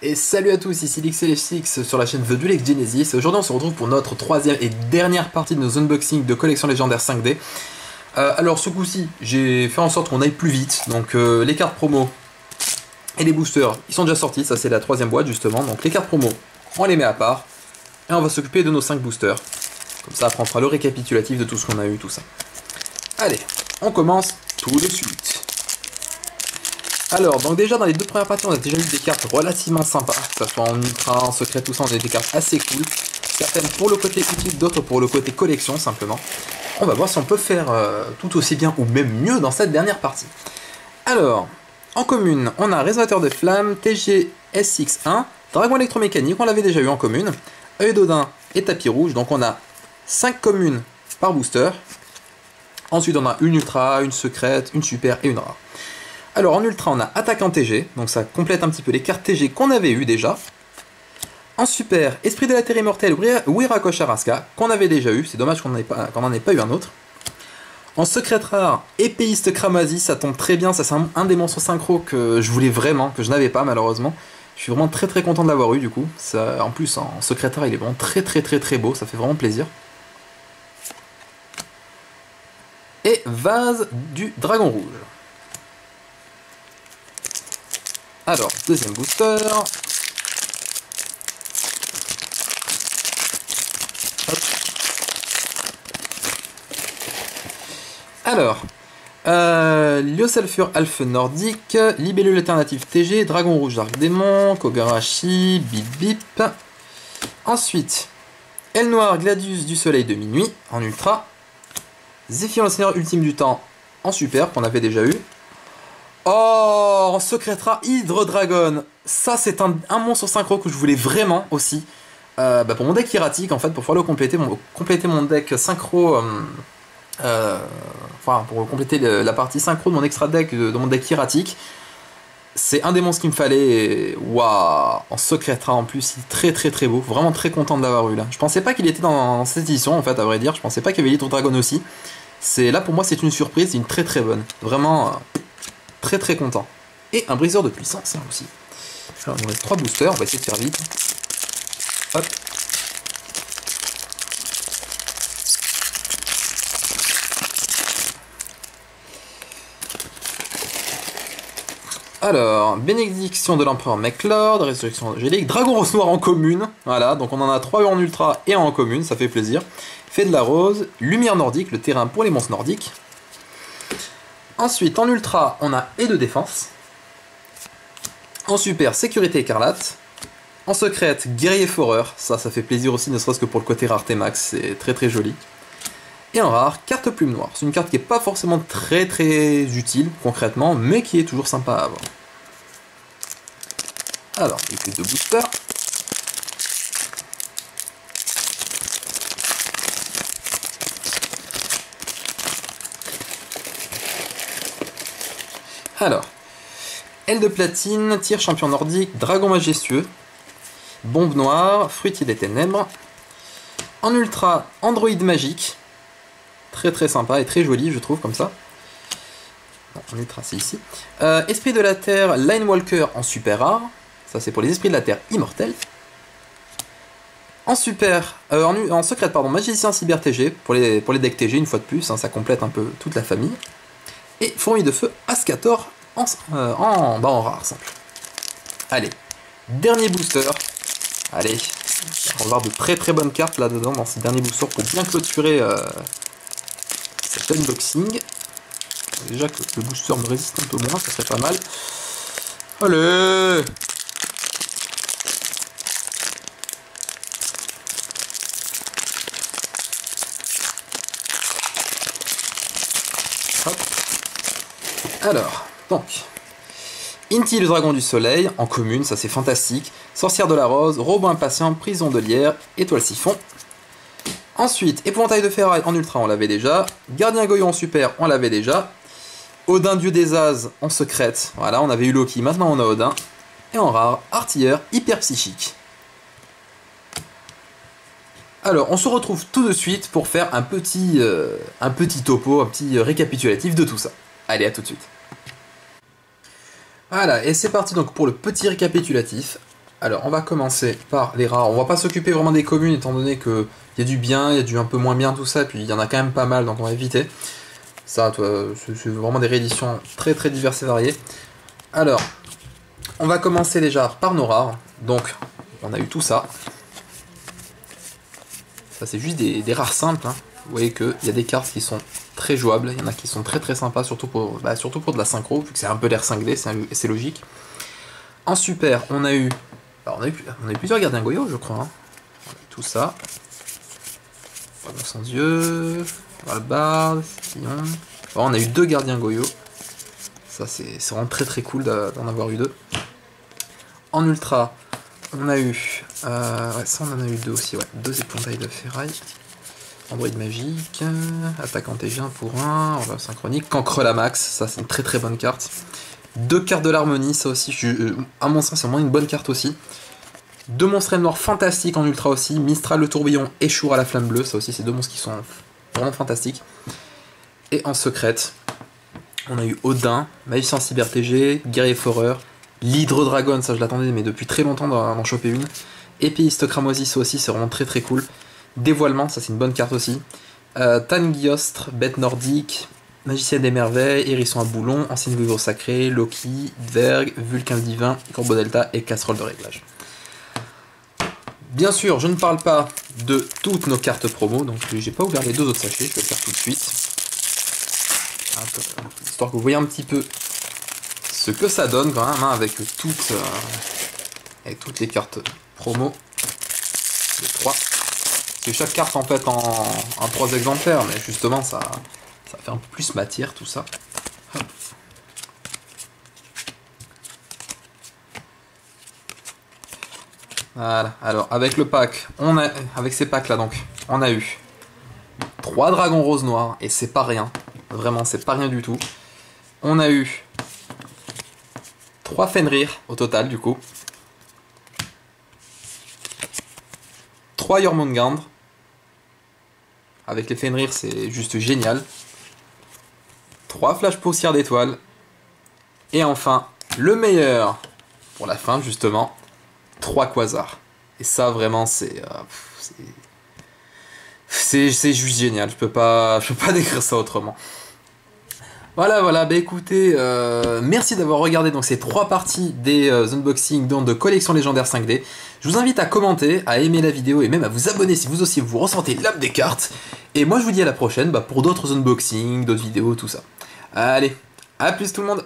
Et salut à tous, ici LixLFX sur la chaîne The Duel Genesis. Aujourd'hui on se retrouve pour notre troisième et dernière partie de nos unboxings de collection légendaire 5D. Alors ce coup-ci, j'ai fait en sorte qu'on aille plus vite. Donc les cartes promo et les boosters, ils sont déjà sortis, ça c'est la troisième boîte justement. Donc les cartes promo, on les met à part. Et on va s'occuper de nos 5 boosters. Comme ça après on fera le récapitulatif de tout ce qu'on a eu, tout ça. Allez, on commence tout de suite. Alors, donc déjà dans les deux premières parties, on a déjà eu des cartes relativement sympas, que ce soit en ultra, en secret, tout ça, on a eu des cartes assez cool. Certaines pour le côté utile, d'autres pour le côté collection, simplement. On va voir si on peut faire tout aussi bien ou même mieux dans cette dernière partie. Alors, en commune, on a Résonateur de Flamme, TG SX1, Dragon électromécanique, on l'avait déjà eu en commune, Œil d'Odin et Tapis Rouge, donc on a 5 communes par booster. Ensuite, on a une ultra, une secrète, une super et une rare. Alors en ultra on a attaquant TG, donc ça complète un petit peu les cartes TG qu'on avait eu déjà. En super, Esprit de la Terre Immortelle ou Irakosh Araska, qu'on avait déjà eu, c'est dommage qu'on n'en ait pas eu un autre. En secrète rare, Épéiste Kramazi, ça tombe très bien, ça c'est un des monstres synchro que je voulais vraiment, que je n'avais pas malheureusement. Je suis vraiment très content de l'avoir eu du coup. Ça, en plus en secrète rare il est vraiment très beau, ça fait vraiment plaisir. Et Vase du Dragon Rouge. Alors, deuxième booster. Hop. Alors, Lyosulfure Alphe Nordique, Libellule Alternative TG, Dragon Rouge Dark Démon, Kogarashi, Bip Bip. Ensuite, Aile Noire Gladius du Soleil de Minuit en ultra. Zéphion le Seigneur Ultime du Temps en super, qu'on avait déjà eu. Oh, en secret rare, Hydre Dragon. Ça, c'est un monstre synchro que je voulais vraiment aussi. Pour mon deck hiératique, en fait, pour pouvoir le compléter mon deck synchro. Pour compléter la partie synchro de mon extra deck, de mon deck hiératique. C'est un des monstres qu'il me fallait. Waouh, en secret rare en plus, il est très beau. Vraiment très content de l'avoir eu là. Je pensais pas qu'il était dans cette édition, en fait, à vrai dire. Je pensais pas qu'il y avait Hydre Dragon aussi. Là, pour moi, c'est une surprise, c'est une très bonne. Vraiment. Très content. Et un briseur de puissance hein, aussi. Alors, il nous reste 3 boosters, on va essayer de faire vite. Hop. Alors, bénédiction de l'empereur McLord, résurrection angélique, dragon rose noir en commune. Voilà, donc on en a 3 en ultra et en commune, ça fait plaisir. Fait de la rose, lumière nordique, le terrain pour les monstres nordiques. Ensuite, en ultra, on a et de défense. En super, sécurité écarlate. En secrète, guerrier foreur. Ça fait plaisir aussi, ne serait-ce que pour le côté rareté max. C'est très joli. Et en rare, carte plume noire. C'est une carte qui n'est pas forcément très utile, concrètement, mais qui est toujours sympa à avoir. Alors, les clés de booster. Alors, aile de platine, tir champion nordique, dragon majestueux, bombe noire, fruitier des ténèbres. En ultra, androïde magique, très sympa et très joli je trouve comme ça. Bon, en ultra c'est ici. Esprit de la terre, Linewalker en super rare, ça c'est pour les esprits de la terre immortels. En super, en secret pardon, magicien cyber TG, pour les decks TG une fois de plus, hein, ça complète un peu toute la famille. Et fourmi de feu Ascator en rare simple. Allez, dernier booster. Allez, on va avoir de très bonnes cartes là-dedans dans ces derniers boosters pour bien clôturer cet unboxing. Déjà que le booster me résiste un peu moins, ça serait pas mal. Allez! Hop. Alors, donc, Inti le dragon du soleil, en commune, ça c'est fantastique. Sorcière de la rose, robot impatient, prison de lierre, étoile siphon. Ensuite, épouvantail de ferraille en ultra, on l'avait déjà. Gardien Goyo en super, on l'avait déjà. Odin dieu des As en secrète, voilà, on avait eu Loki, maintenant on a Odin. Et en rare, artilleur hyper psychique. Alors, on se retrouve tout de suite pour faire un petit topo, un petit récapitulatif de tout ça. Allez, à tout de suite. Voilà, et c'est parti donc pour le petit récapitulatif. Alors, on va commencer par les rares. On va pas s'occuper vraiment des communes, étant donné que il y a du bien, il y a du un peu moins bien, tout ça, et puis il y en a quand même pas mal, donc on va éviter. Ça, c'est vraiment des rééditions très très diverses et variées. Alors, on va commencer déjà par nos rares. Donc, on a eu tout ça. Ça, c'est juste des rares simples, hein. Vous voyez qu'il y a des cartes qui sont très jouables, il y en a qui sont très très sympas, surtout pour de la synchro, vu que c'est un peu l'air 5D, c'est logique. En super, on a eu... Alors, on a eu plusieurs gardiens Goyo, je crois. Hein. On a eu tout ça. Dragon sans Dieu, Valbard, Sillon. Bon, on a eu 2 gardiens Goyo. Ça, c'est vraiment très très cool d'en avoir eu 2. En ultra, on a eu... ouais, ça, on en a eu 2 aussi, ouais. 2 épouvantails de ferraille. Android magique, attaque antégien pour 1, envers synchronique, cancre la max, ça c'est une très très bonne carte. 2 cartes de l'harmonie, ça aussi, à mon sens c'est vraiment une bonne carte aussi. 2 monstres noirs fantastiques en ultra aussi, Mistral le tourbillon et Shur à la flamme bleue, ça aussi c'est 2 monstres qui sont vraiment fantastiques. Et en secrète, on a eu Odin, Magicien Cyber TG, Guerrier Foreur, l'Hydre Dragon, ça je l'attendais mais depuis très longtemps d'en choper une. Épéiste Cramoisi, ça aussi c'est vraiment très très cool. Dévoilement, ça c'est une bonne carte aussi. Tangiostre, bête nordique, magicienne des merveilles, hérisson à boulon, ancienne vivre sacrée, Loki, Dverg, Vulcain divin, Corbeau Delta et casserole de réglage. Bien sûr, je ne parle pas de toutes nos cartes promo, donc j'ai pas ouvert les 2 autres sachets, je vais le faire tout de suite. Histoire que vous voyez un petit peu ce que ça donne quand même, hein, avec toutes les cartes promo. Les 3. C'est chaque carte en fait en 3 exemplaires, mais justement ça fait un peu plus matière tout ça. Hop. Voilà, alors avec le pack, avec ces packs là donc, on a eu 3 dragons roses noirs, et c'est pas rien, vraiment c'est pas rien du tout. On a eu 3 Fenrir au total du coup. 3 Jormungandr. Avec les Fenrir, c'est juste génial. 3 Flash Poussière d'étoiles. Et enfin, le meilleur pour la fin, justement, 3 Quasars. Et ça, vraiment, c'est juste génial. Je peux pas décrire ça autrement. Voilà, bah écoutez, merci d'avoir regardé donc ces 3 parties des unboxings de collection légendaire 5D. Je vous invite à commenter, à aimer la vidéo et même à vous abonner si vous aussi vous ressentez l'âme des cartes. Et moi je vous dis à la prochaine pour d'autres unboxings, d'autres vidéos, tout ça. Allez, à plus tout le monde!